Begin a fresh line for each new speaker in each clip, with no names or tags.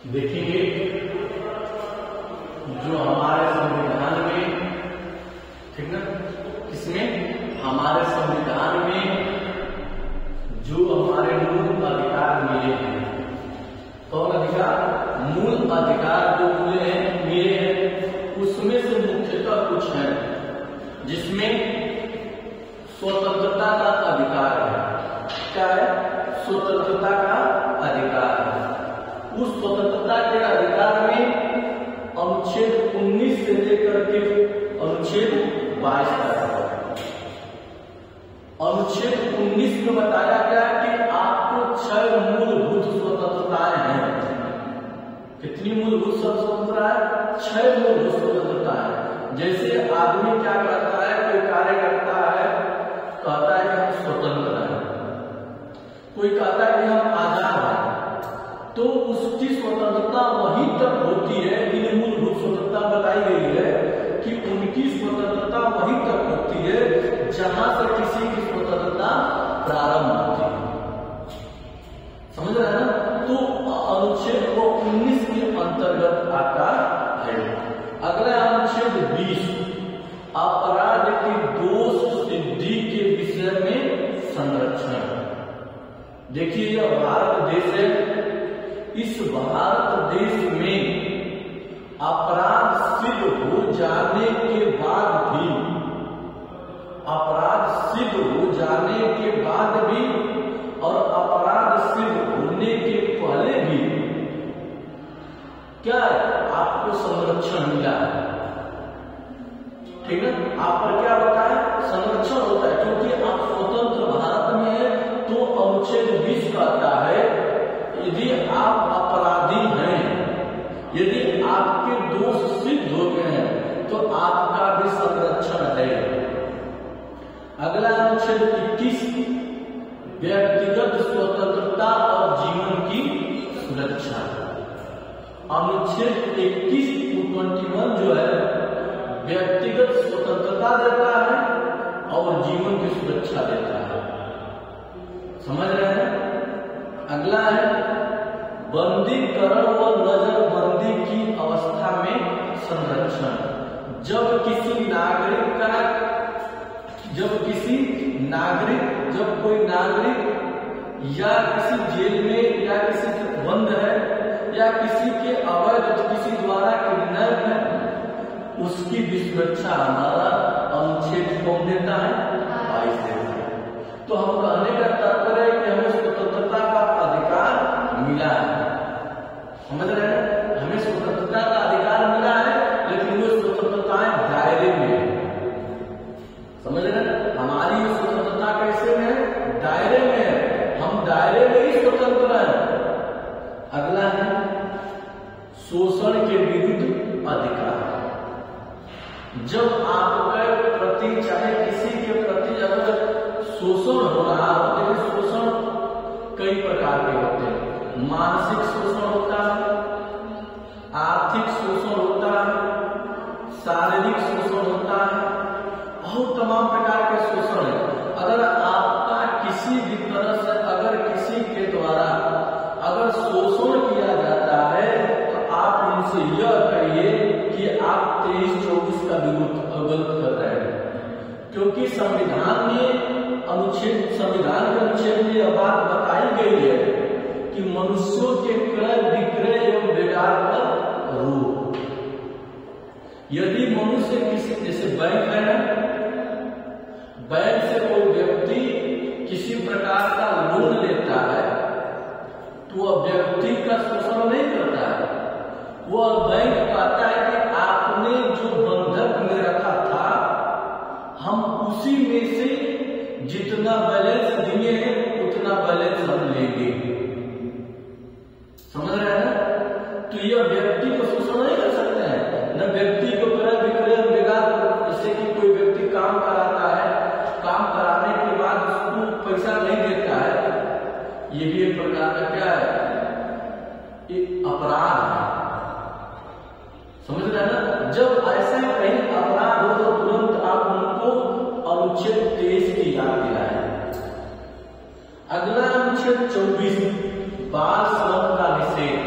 देखेंगे जो हमारे संविधान में, ठीक ना, इसमें हमारे संविधान में जो हमारे मूल अधिकार मिले हैं, कौन अधिकार? मूल अधिकार जो मिले हैं उसमें से मुख्यतः कुछ है जिसमें स्वतंत्रता का अधिकार है। क्या है? स्वतंत्रता का अधिकार है। उस स्वतंत्रता के अधिकार में अनुच्छेद 19 से लेकर के अनुच्छेद 22 तक है। अनुच्छेद 19 में बताया गया कि आपको 6 मूलभूत स्वतंत्रताएं हैं। कितनी मूलभूत स्वतंत्रता है? 6 मूलभूत स्वतंत्रता है। जैसे आदमी क्या करता है, कोई कार्य करता है, कहता है कि हम स्वतंत्र हैं, कोई कहता है कि हम आजाद हैं, तो उसकी स्वतंत्रता वहीं तक होती है। इन मूलभूत स्वतंत्रता बताई गई है कि उनकी स्वतंत्रता वहीं तक होती है जहां से किसी की स्वतंत्रता प्रारंभ होती है। समझ रहे हैं ना? तो अनुच्छेद 19 के अंतर्गत आता है। अगला अनुच्छेद 20 अपराध की दोष सिद्धि के विषय में संरक्षण। देखिए यह भारत देश है, इस भारत देश में अपराध सिद्ध हो जाने के बाद भी, अपराध सिद्ध हो जाने के बाद भी और अपराध सिद्ध होने के पहले भी क्या है? आपको संरक्षण मिला है। ठीक है, आप पर क्या होता है? संरक्षण होता है, क्योंकि आप स्वतंत्र भारत में है। तो अनुच्छेद 20 कहता है यदि आप अपराधी हैं, यदि आपके दोष सिद्ध हो गए हैं तो आपका भी संरक्षण है। अगला अनुच्छेद 21 व्यक्तिगत स्वतंत्रता और जीवन की सुरक्षा। अनुच्छेद 21 जो है व्यक्तिगत स्वतंत्रता देता है और जीवन की सुरक्षा देता है। समझ रहे हैं? अगला है बंदीकरण व नजरबंदी की अवस्था में संरक्षण। जब कोई नागरिक या किसी जेल में या किसी बंद है या किसी के अवैध किसी द्वारा किडनैप है, उसकी भी सुरक्षा हमारा अनुच्छेद कौन देता है? 22 देता है। तो हम कहने का तात्पर्य है कि हमें स्वतंत्रता का अधिकार मिला है। समझ रहे हैं? हमें स्वतंत्रता का अधिकार मिला है, लेकिन वो स्वतंत्रताएं दायरे में है। समझ रहे हैं? हमारी स्वतंत्रता कैसे में है? दायरे में है। हम दायरे में ही स्वतंत्र हैं। अगला है शोषण के विरुद्ध अधिकार। जब आपके प्रति चाहे किसी के प्रति अगर शोषण हो रहा हो, तो शोषण कई प्रकार के होते हैं। मानसिक शोषण होता है, आर्थिक शोषण होता है, शारीरिक शोषण होता है, बहुत तमाम प्रकार के शोषण है। अगर आपका किसी भी तरह से अगर किसी के द्वारा अगर शोषण किया जाता है तो आप उनसे यह कहिए कि आप 23-24 का विरुद्ध गलत कर रहे हैं, क्योंकि संविधान के अनुच्छेद में यह बात बताई गई है कि मनुष्यों के क्रय विक्रय एवं व्यवहार पर रोक। यदि मनुष्य किसी, जैसे बैंक है, बैंक से कोई व्यक्ति किसी प्रकार का लोन लेता है तो वह व्यक्ति का शोषण नहीं करता है। वह बैंक कहता है कि आपने जो बंधक में रखा था हम उसी में से जितना बैलेंस दिए हैं उतना बैलेंस हम लेंगे। समझ रहे हैं? तो यह व्यक्ति को शोषण नहीं कर सकते हैं, न व्यक्ति को क्रय विक्रय बेकार। जैसे कि कोई व्यक्ति काम कराता है, काम कराने के बाद उसको पैसा नहीं देता है, ये भी एक प्रकार का क्या है? एक अपराध है। समझ रहे हैं ना? जब ऐसा कहीं अपराध हो तो तुरंत आप उनको अनुच्छेद 23 की याद दिलाएं। अगला अनुच्छेद 24 बाल श्रम का निषेध।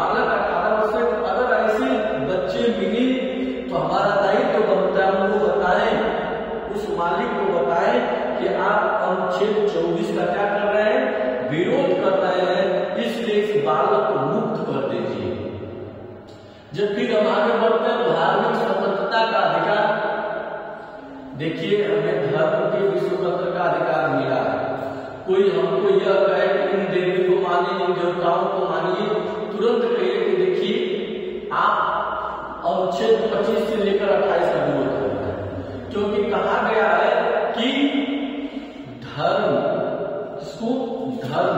बालक 18 वर्ष से अगर ऐसे बच्चे मिले तो हमारा दायित्व तो बनता है उनको बताएं, उस मालिक को बताएं कि आप अनुच्छेद 24 का क्या कर रहे हैं, विरोध कर रहे हैं, इसलिए इस बालक को मुक्त कर दीजिए। जब फिर हम आगे बढ़ते हैं धार्मिक स्वतंत्रता का अधिकार। देखिए हमें धर्म के विश्वतंत्र का अधिकार मिला है। कोई हमको यह कहे कि इन देवी को मानिए, इन देवताओं को मानिए, तुरंत कहिए कि देखिए आप अनुच्छेद 25 से लेकर 28 का विरोध करते हैं, क्योंकि कहा गया है कि धर्म, इसको धर्म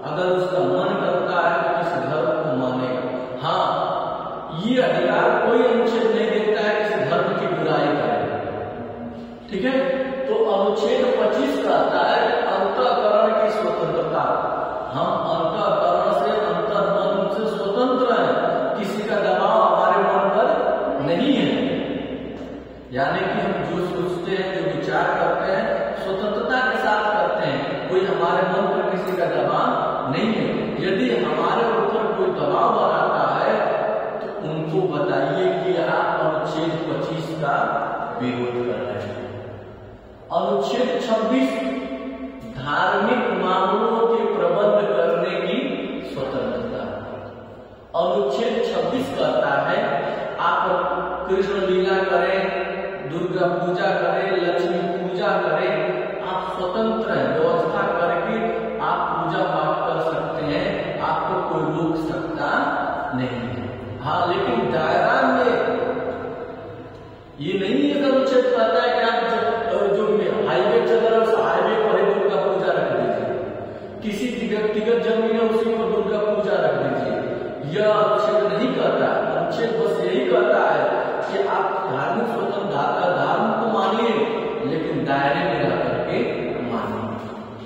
अगर उसका मन करता है तो किसी धर्म को मानेगा। हाँ, ये अधिकार कोई अनुच्छेद नहीं देता है किसी धर्म की बुराई करे। ठीक है, तो अनुच्छेद 25 कहता है अंतःकरण की स्वतंत्रता। हम अंतःकरण से, अंतर्मन से स्वतंत्र हैं, किसी का दबाव हमारे मन पर नहीं है। यानी कि हम जो सोचते हैं, जो विचार करते हैं, स्वतंत्रता के साथ करते हैं, कोई हमारे मन पर किसी का दबाव नहीं है। यदि हमारे ऊपर कोई दबाव बनाता है तो उनको बताइए कि आप अनुच्छेद 25 का विरोध कर रहे हैं। अनुच्छेद 26 धार्मिक मामलों के प्रबंध करने की स्वतंत्रता। अनुच्छेद 26 कहता है आप कृष्ण लीला करें, दुर्गा पूजा करें, लक्ष्मी पूजा करें, आप स्वतंत्र हैं, व्यवस्था करके आप पूजा पाठ कर सकते हैं, आपको कोई रोक सकता नहीं है। हाँ, लेकिन दायरा में ये नहीं है अनुच्छेद कहता है कि आप जो हाईवे चल रहा है उस हाईवे पर ही दुर्गा पूजा रख दीजिए, किसी व्यक्तिगत जमीन है उसी पर दुर्गा पूजा रख दीजिए। यह अनुच्छेद नहीं कहता। अनुच्छेद बस यही कहता है कि आप धार्मिक स्वतंत्रता, धर्म को मानिए लेकिन दायरे में रह करके मानिए।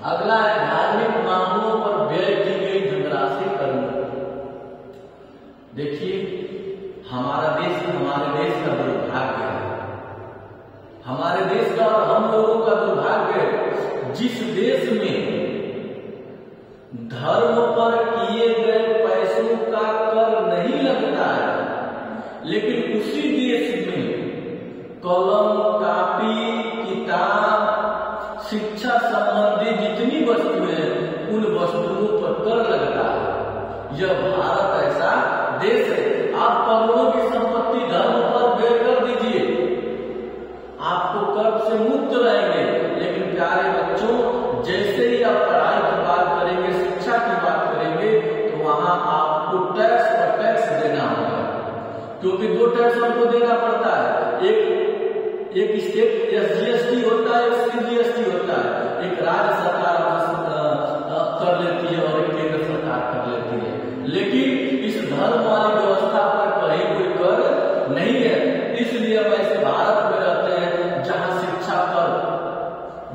अगला है धार्मिक मामलों पर व्यय की गई धनराशि करना। देखिए हमारे देश का दुर्भाग्य है, हमारे देश का और हम लोगों का दुर्भाग्य है, जिस देश में धर्म पर किए गए पैसों का कर नहीं लगता है, लेकिन उसी देश में कलम, कापी, किताब, शिक्षा संबंधी जितनी वस्तुएं उन वस्तुओं पर कर लगता है। यह भारत ऐसा देश है। आप करोड़ों की संपत्ति धर्म पर व्यय कर दीजिए, आपको कर से मुक्त रहेंगे। लेकिन प्यारे बच्चों, जैसे ही आप पढ़ाई की बात करेंगे, शिक्षा की बात करेंगे, तो वहां आपको टैक्स पर टैक्स देना होगा, क्योंकि 2 टैक्स हमको देना पड़ता है। एक स्टेट SGST होता है, एक CGST होता है। एक राज्य सरकार कर लेती है और एक केंद्र सरकार कर लेती है, लेकिन इस धर्म वाली व्यवस्था पर कहीं कोई कर नहीं है। इसलिए हम ऐसे भारत में रहते हैं जहां शिक्षा पर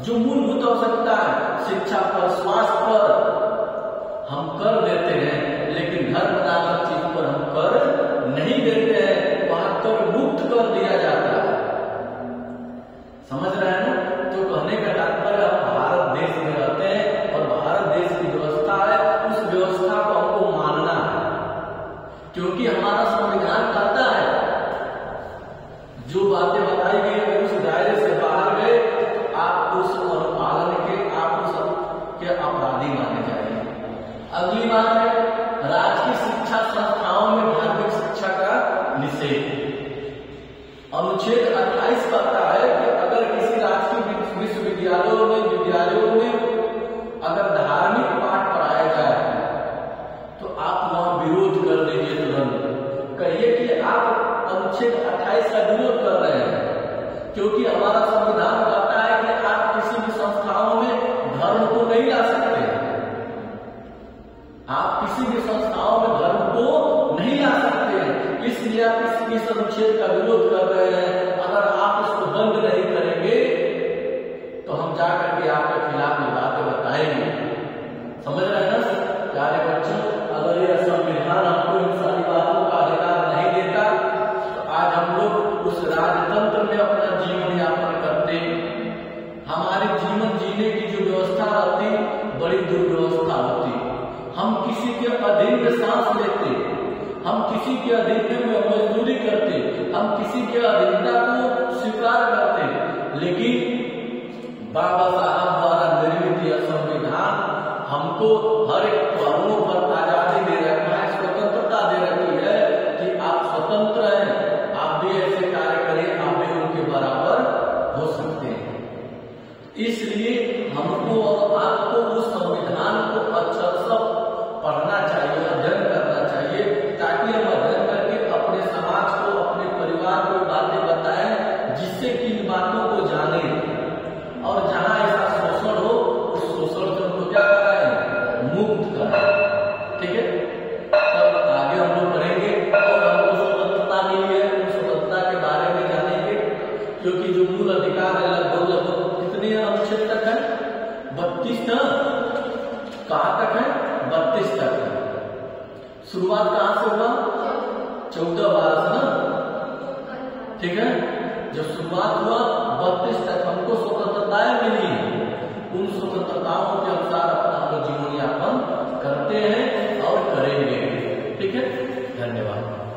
जो मूलभूत आवश्यकता है, शिक्षा पर, स्वास्थ्य पर हम कर देते हैं, लेकिन धर्म नामक चीज पर हम कर नहीं देते हैं, वहां कर मुक्त कर दिया जाता है। समझ रहे हैं ना? तो कहने का तात्पर्य हम भारत देश में रहते हैं और भारत देश की व्यवस्था है, उस व्यवस्था को हमको मानना है, क्योंकि हमारा संविधान कहता है जो बातें बताई गई अगर उस दायरे से बाहर गए तो आप उस अनुपालन के, आप उस के अपराधी माने जाएंगे। अगली बात है राजकीय शिक्षा संस्थाओं में धार्मिक शिक्षा का निषेध। अनुच्छेद 28 कहता है कि अगर किसी राजकीय विश्वविद्यालयों में अगर धार्मिक पाठ पढ़ाया जाए तो आप वहां विरोध कर दीजिए तुरंत। कहिए कि आप अनुच्छेद 28 का विरोध कर रहे हैं, क्योंकि हमारा संविधान कहता है कि आप किसी भी संस्थाओं में धर्म को नहीं ला सकते, आप किसी भी संस्थाओं में धर्म को नहीं ला सकते हैं। इसलिए आप इस अनुच्छेद का विरोध कर रहे हैं। अगर आप इसको बंद नहीं करेंगे तो हम जाकर के आपके खिलाफ ये बातें बताएंगे। समझ रहे हैं ना प्यारे बच्चों? अगर यह संविधान हमको इन सारी बातों का अधिकार नहीं देता तो आज हम लोग उस राजतंत्र में अपना जीवन यापन करते, हमारे जीवन जीने की जो व्यवस्था होती बड़ी दुर्व्यवस्था होती। हम किसी के अधीन में सांस लेते, किसी के अधीन में मजदूरी करते, हम किसी के अधीनता को स्वीकार करते, लेकिन बाबा साहब द्वारा निर्मित यह संविधान हमको हर एक पहलुओं पर आजादी दे रखा है, स्वतंत्रता दे रखी है कि आप स्वतंत्र हैं, आप भी ऐसे कार्य करें, आप भी उनके बराबर हो सकते हैं। इसलिए हमको और आपको उस संविधान को अक्षर पढ़ना चाहिए, अध्ययन करना चाहिए, ताकि हम अध्ययन करके अपने समाज को, अपने परिवार को बातें बताएं, जिससे कि इन बातों को जाने, और जहां ऐसा शोषण हो उस शोषण से हमको क्या कराएं, मुक्त कराएं। ठीक है, तब आगे हम लोग बढ़ेंगे और हमको स्वतंत्रता मिली है, उस स्वतंत्रता के बारे में जानेंगे, क्योंकि जो मूल अधिकार है लगभग कितने अनुच्छेद तक है, 32 ना, कहां तक है, 32 तक है। शुरुआत कहां से हुआ, 14-12 से ना, ठीक है। जब शुरुआत हुआ 32 तक हमको स्वतंत्रताएं मिली है, उन स्वतंत्रताओं के अनुसार अपना जीवन यापन करते हैं और करेंगे। ठीक है, धन्यवाद।